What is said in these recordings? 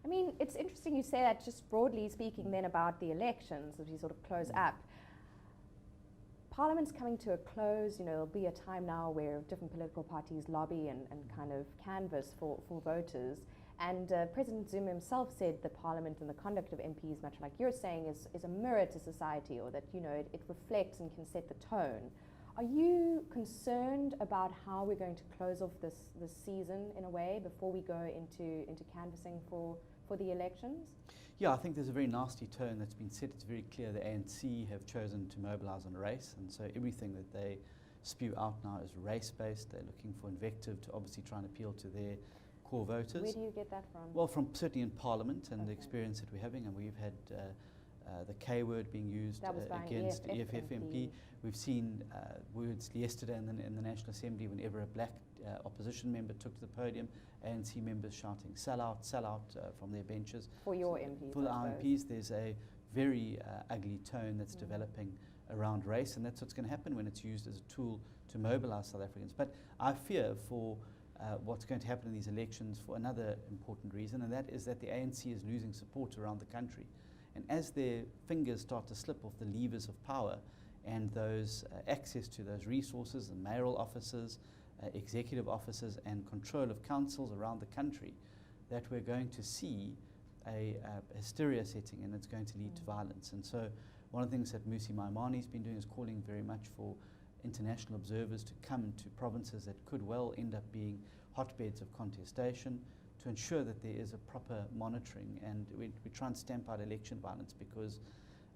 I mean, it's interesting you say that, just broadly speaking then about the elections as we sort of close up. Parliament's coming to a close, there'll be a time now where different political parties lobby and kind of canvass for voters. And President Zuma himself said the Parliament and the conduct of MPs, much like you're saying, is a mirror to society, or that, it reflects and can set the tone. Are you concerned about how we're going to close off this season in a way before we go into canvassing for the elections? Yeah, I think there's a very nasty tone that's been set. It's very clear the ANC have chosen to mobilise on race, and so everything that they spew out now is race-based. They're looking for invective to obviously try and appeal to their core voters. Where do you get that from? Well, certainly in Parliament and the experience that we're having, and we've had the K word being used against EFF MP. We've seen words yesterday in the National Assembly whenever a black opposition member took to the podium, ANC members shouting sell out from their benches. For your MPs? For our MPs, there's a very ugly tone that's developing around race, and that's what's going to happen when it's used as a tool to mobilise South Africans. But I fear for what's going to happen in these elections for another important reason, and that is that the ANC is losing support around the country. And as their fingers start to slip off the levers of power and those access to those resources and mayoral offices, executive offices and control of councils around the country, that we're going to see a hysteria setting, and it's going to lead to violence. And so one of the things that Musi Maimani's been doing is calling very much for international observers to come to provinces that could well end up being hotbeds of contestation, to ensure that there is a proper monitoring, and we try and stamp out election violence, because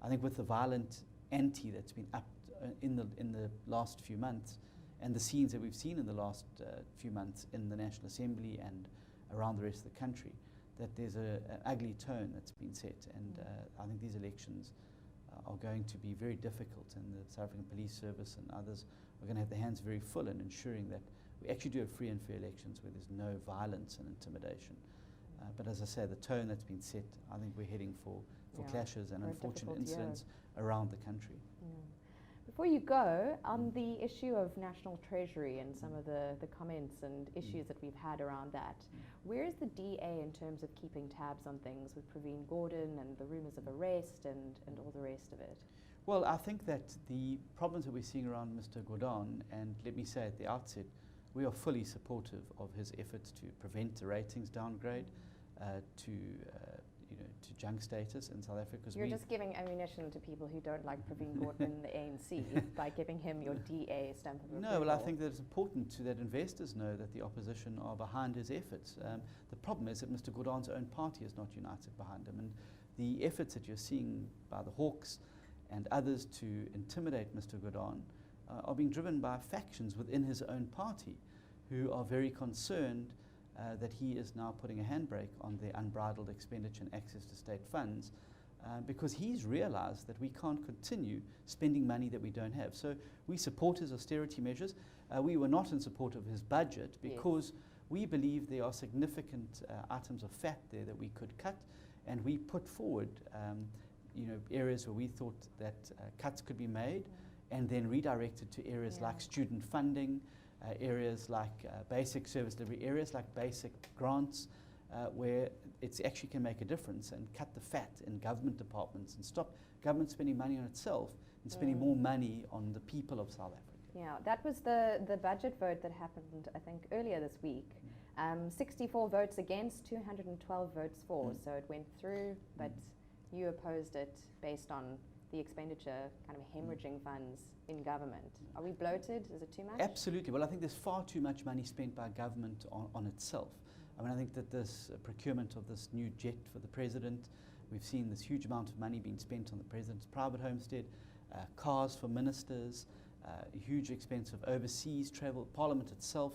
I think with the violent ante that's been upped in the last few months, and the scenes that we've seen in the last few months in the National Assembly and around the rest of the country, that there's an ugly tone that's been set, and I think these elections are going to be very difficult, and the South African Police Service and others are going to have their hands very full in ensuring that we actually do have free and fair elections where there's no violence and intimidation. But as I say, the tone that's been set, I think we're heading for clashes and unfortunate incidents around the country. Before you go, on the issue of National Treasury and some of the comments and issues that we've had around that, where is the DA in terms of keeping tabs on things with Praveen Gordhan and the rumours of arrest and all the rest of it? Well, I think that the problems that we're seeing around Mr. Gordhan, and let me say at the outset, we are fully supportive of his efforts to prevent the ratings downgrade, to junk status in South Africa. You're just giving ammunition to people who don't like Praveen Gordhan in the ANC by giving him your DA stamp of approval. No, well, I think that it's important that investors know that the opposition are behind his efforts. The problem is that Mr. Gordhan's own party is not united behind him, and the efforts that you're seeing by the Hawks and others to intimidate Mr. Gordhan are being driven by factions within his own party who are very concerned that he is now putting a handbrake on their unbridled expenditure and access to state funds, because he's realized that we can't continue spending money that we don't have. So we support his austerity measures. We were not in support of his budget because we believe there are significant items of fat there that we could cut, and we put forward areas where we thought that cuts could be made and then redirected to areas like student funding, areas like basic service delivery, areas like basic grants, where it actually can make a difference, and cut the fat in government departments and stop government spending money on itself and spending more money on the people of South Africa. Yeah, that was the budget vote that happened, I think, earlier this week. 64 votes against, 212 votes for, so it went through, but you opposed it based on the expenditure kind of hemorrhaging funds in government. Are we bloated? Is it too much? Absolutely. Well, I think there's far too much money spent by government on itself. I mean, I think that this procurement of this new jet for the president, we've seen this huge amount of money being spent on the president's private homestead, cars for ministers, huge expense of overseas travel, Parliament itself,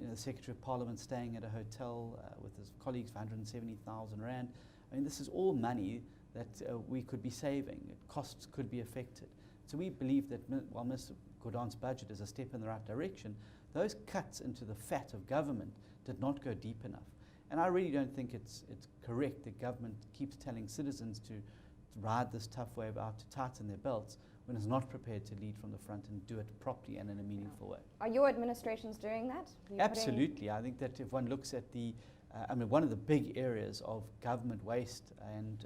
the Secretary of Parliament staying at a hotel with his colleagues for 170,000 Rand. I mean, this is all money that we could be saving. Costs could be affected. So we believe that while Mr. Gordhan's budget is a step in the right direction, those cuts into the fat of government did not go deep enough. And I really don't think it's correct that government keeps telling citizens to ride this tough wave out, to tighten their belts, when it's not prepared to lead from the front and do it properly and in a meaningful way. Are your administrations doing that? Absolutely. I think that if one looks at the I mean, one of the big areas of government waste and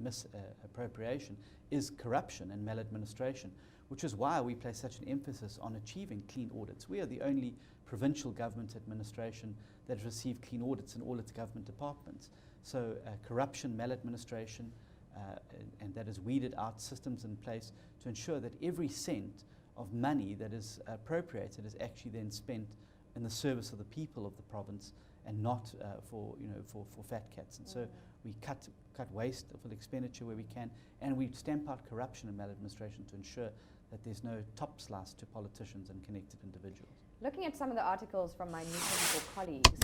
misappropriation is corruption and maladministration, which is why we place such an emphasis on achieving clean audits. We are the only provincial government administration that has received clean audits in all its government departments. So corruption, maladministration, and that has weeded out systems in place to ensure that every cent of money that is appropriated is actually then spent in the service of the people of the province and not for fat cats. And so we cut wasteful expenditure where we can, and we stamp out corruption and maladministration to ensure that there's no top slice to politicians and connected individuals. Looking at some of the articles from my New 24 colleagues,